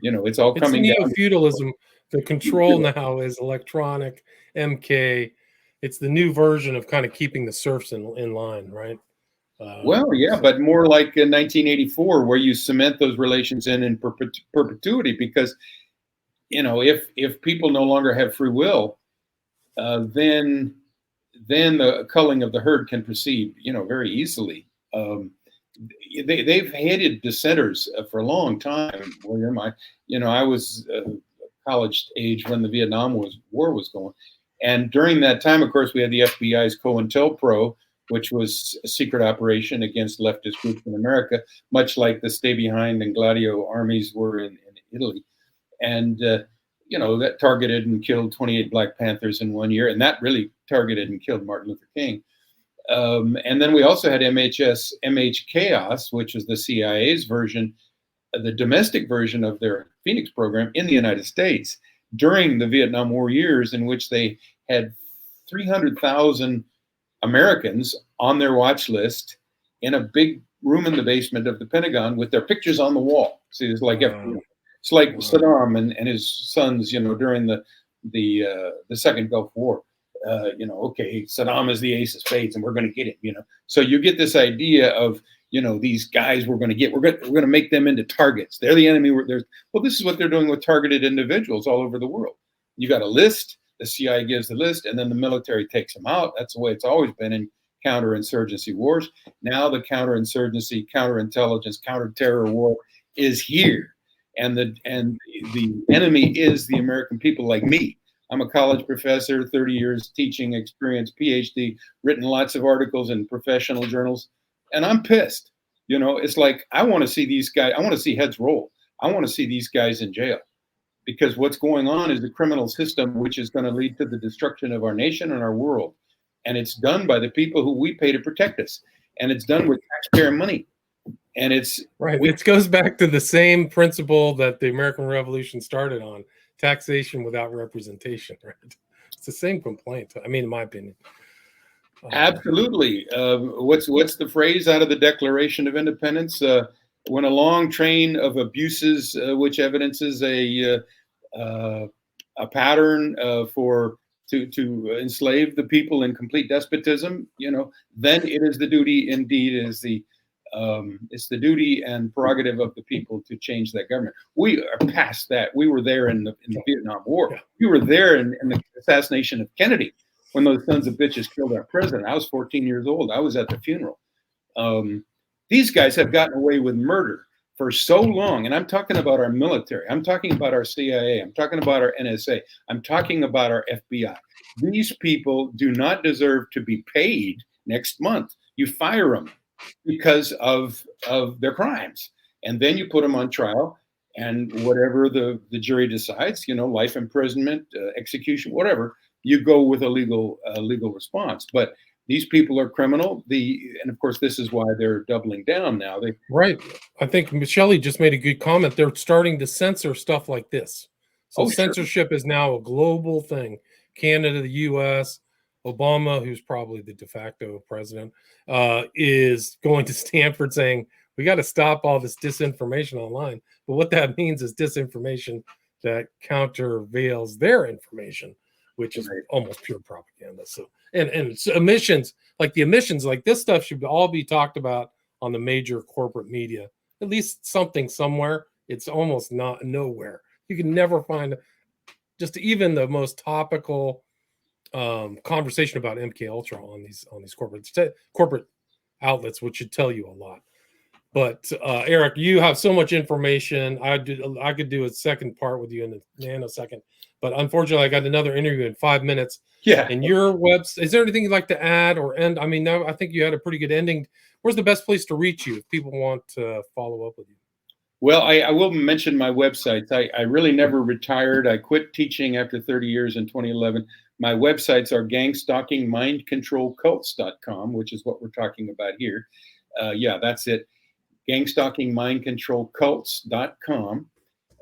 It's all coming down. It's neo-feudalism. The control now is electronic, MK. It's the new version of kind of keeping the serfs in line, right? But more like in 1984, where you cement those relations in perpetuity, because if people no longer have free will, then the culling of the herd can proceed, very easily. they've hated dissenters for a long time, William. I was college age when the Vietnam War was going. And during that time, of course, we had the FBI's COINTELPRO, which was a secret operation against leftist groups in America, much like the Stay Behind and Gladio armies were in Italy. And, that targeted and killed 28 Black Panthers in 1 year. And that really targeted and killed Martin Luther King. And then we also had MH Chaos, which was the CIA's version, the domestic version of their Phoenix program in the United States during the Vietnam War years, in which they had 300,000 Americans on their watch list in a big room in the basement of the Pentagon with their pictures on the wall. See, it's like it's like Saddam and his sons, during the Second Gulf War. Okay, Saddam is the ace of spades, and we're going to get him. So you get this idea of these guys we're going to make them into targets. They're the enemy. This is what they're doing with targeted individuals all over the world. You got a list. The CIA gives the list, and then the military takes them out. That's the way it's always been in counterinsurgency wars. Now the counterinsurgency, counterintelligence, counterterror war is here, and the enemy is the American people like me. I'm a college professor, 30 years teaching experience, PhD, written lots of articles in professional journals, and I'm pissed. It's like, I want to see these guys, I want to see heads roll. I want to see these guys in jail, because what's going on is a criminal system which is going to lead to the destruction of our nation and our world. And it's done by the people who we pay to protect us. And it's done with taxpayer money. And it's right. It goes back to the same principle that the American Revolution started on: taxation without representation. Right? It's the same complaint. I mean, in my opinion. Absolutely. What's the phrase out of the Declaration of Independence? When a long train of abuses, which evidences a pattern to enslave the people in complete despotism, then it is the duty, indeed, it's the duty and prerogative of the people to change that government. We are past that. We were there in the Vietnam War. Yeah. We were there in the assassination of Kennedy, when those sons of bitches killed our president. I was 14 years old. I was at the funeral. These guys have gotten away with murder for so long. And I'm talking about our military. I'm talking about our CIA. I'm talking about our NSA. I'm talking about our FBI. These people do not deserve to be paid next month. You fire them because of their crimes. And then you put them on trial, and whatever the jury decides, life imprisonment, execution, whatever, you go with a legal response. But these people are criminal. And of course, this is why they're doubling down now. Right. I think Michelle just made a good comment. They're starting to censor stuff like this. So censorship is now a global thing. Canada, the U.S., Obama, who's probably the de facto president, is going to Stanford saying, we got to stop all this disinformation online. But what that means is disinformation that countervails their information, which is almost pure propaganda. So, and emissions, like this stuff should all be talked about on the major corporate media, at least something somewhere. It's almost not nowhere. You can never find just even the most topical conversation about MKUltra on these corporate outlets, which should tell you a lot. But Eric, you have so much information. I could do a second part with you in a nanosecond, but unfortunately, I got another interview in 5 minutes. Yeah. And your website, is there anything you'd like to add or end? I mean, I think you had a pretty good ending. Where's the best place to reach you if people want to follow up with you? Well, I will mention my websites. I really never retired. I quit teaching after 30 years in 2011. My websites are gangstalkingmindcontrolcults.com, which is what we're talking about here. Yeah, that's it. gangstalkingmindcontrolcults.com.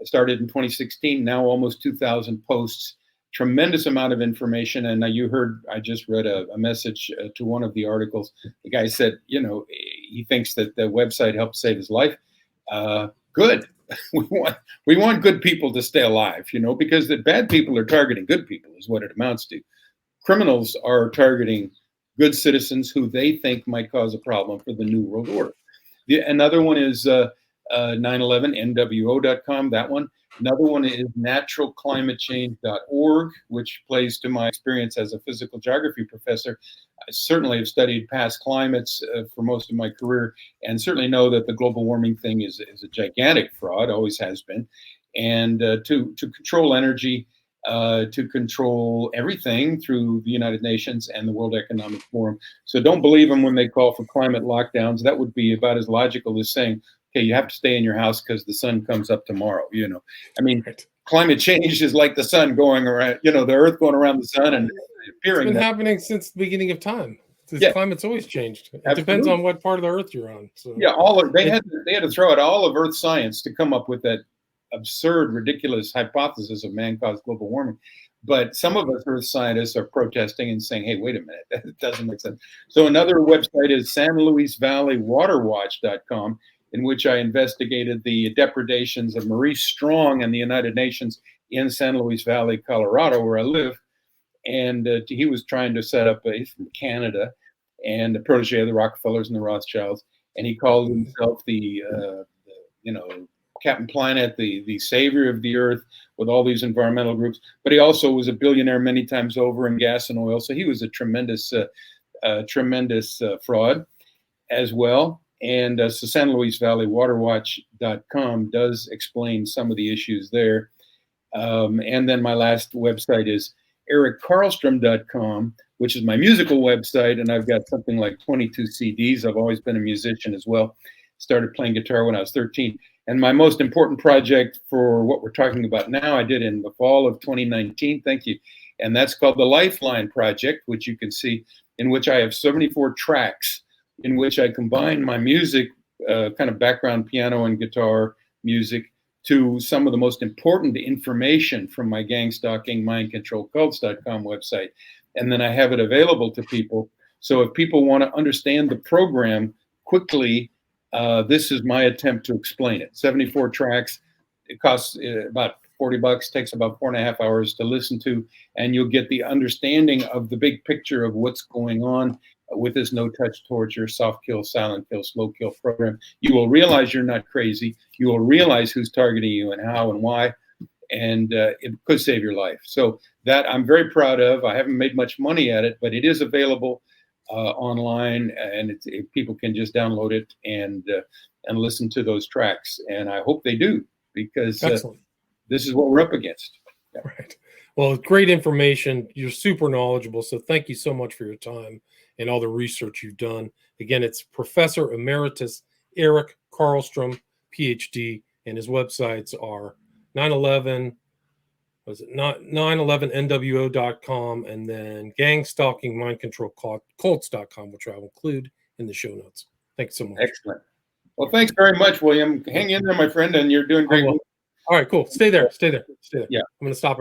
I started in 2016, now almost 2,000 posts, tremendous amount of information. And you heard, I just read a message to one of the articles. The guy said, he thinks that the website helped save his life. Good. We want good people to stay alive, because the bad people are targeting good people is what it amounts to. Criminals are targeting good citizens who they think might cause a problem for the New World Order. Another one is 911NWO.com, that one. Another one is naturalclimatechange.org, which plays to my experience as a physical geography professor. I certainly have studied past climates for most of my career, and certainly know that the global warming thing is a gigantic fraud, always has been. And to control energy, to control everything through the United Nations and the World Economic Forum. So don't believe them when they call for climate lockdowns. That would be about as logical as saying, okay, you have to stay in your house because the sun comes up tomorrow. I mean, climate change is like the sun going around, the earth going around the sun and appearing. It's been happening since the beginning of time. Climate's always changed. It depends on what part of the earth you're on. So yeah, they had to throw out all of Earth science to come up with that absurd, ridiculous hypothesis of man-caused global warming. But some of us Earth scientists are protesting and saying, hey, wait a minute, that doesn't make sense. So another website is SanLuisValleyWaterWatch.com, in which I investigated the depredations of Maurice Strong and the United Nations in San Luis Valley, Colorado, where I live. And he was trying to set up, he's from Canada, and a protege of the Rockefellers and the Rothschilds. And he called himself the Captain Planet, the savior of the earth, with all these environmental groups. But he also was a billionaire many times over in gas and oil. So he was a tremendous fraud as well. And so SanLuisValleyWaterWatch.com does explain some of the issues there. And then my last website is EricKarlstrom.com, which is my musical website. And I've got something like 22 CDs. I've always been a musician as well. Started playing guitar when I was 13. And my most important project for what we're talking about now, I did in the fall of 2019. Thank you. And that's called the Lifeline Project, which you can see, in which I have 74 tracks, in which I combine my music, kind of background piano and guitar music, to some of the most important information from my gang stalking, mind control cults.com website. And then I have it available to people. So if people want to understand the program quickly, this is my attempt to explain it. 74 tracks. It costs about $40, takes about 4.5 hours to listen to, and you'll get the understanding of the big picture of what's going on with this no-touch torture, soft kill, silent kill, slow kill program. You will realize you're not crazy. You will realize who's targeting you and how and why, and it could save your life. So that I'm very proud of. I haven't made much money at it, but it is available online, and people can just download it and listen to those tracks. And I hope they do, because this is what we're up against. Yeah. Right. Well, great information. You're super knowledgeable. So thank you so much for your time and all the research you've done. Again, it's Professor Emeritus Eric Karlstrom, PhD, and his websites are 911NWO.com and then gangstalkingmindcontrolcults.com, which I'll include in the show notes. Thanks so much. Excellent. Well, thanks very much, William. Hang in there, my friend, and you're doing great. All right, cool. Stay there. Yeah. I'm going to stop it.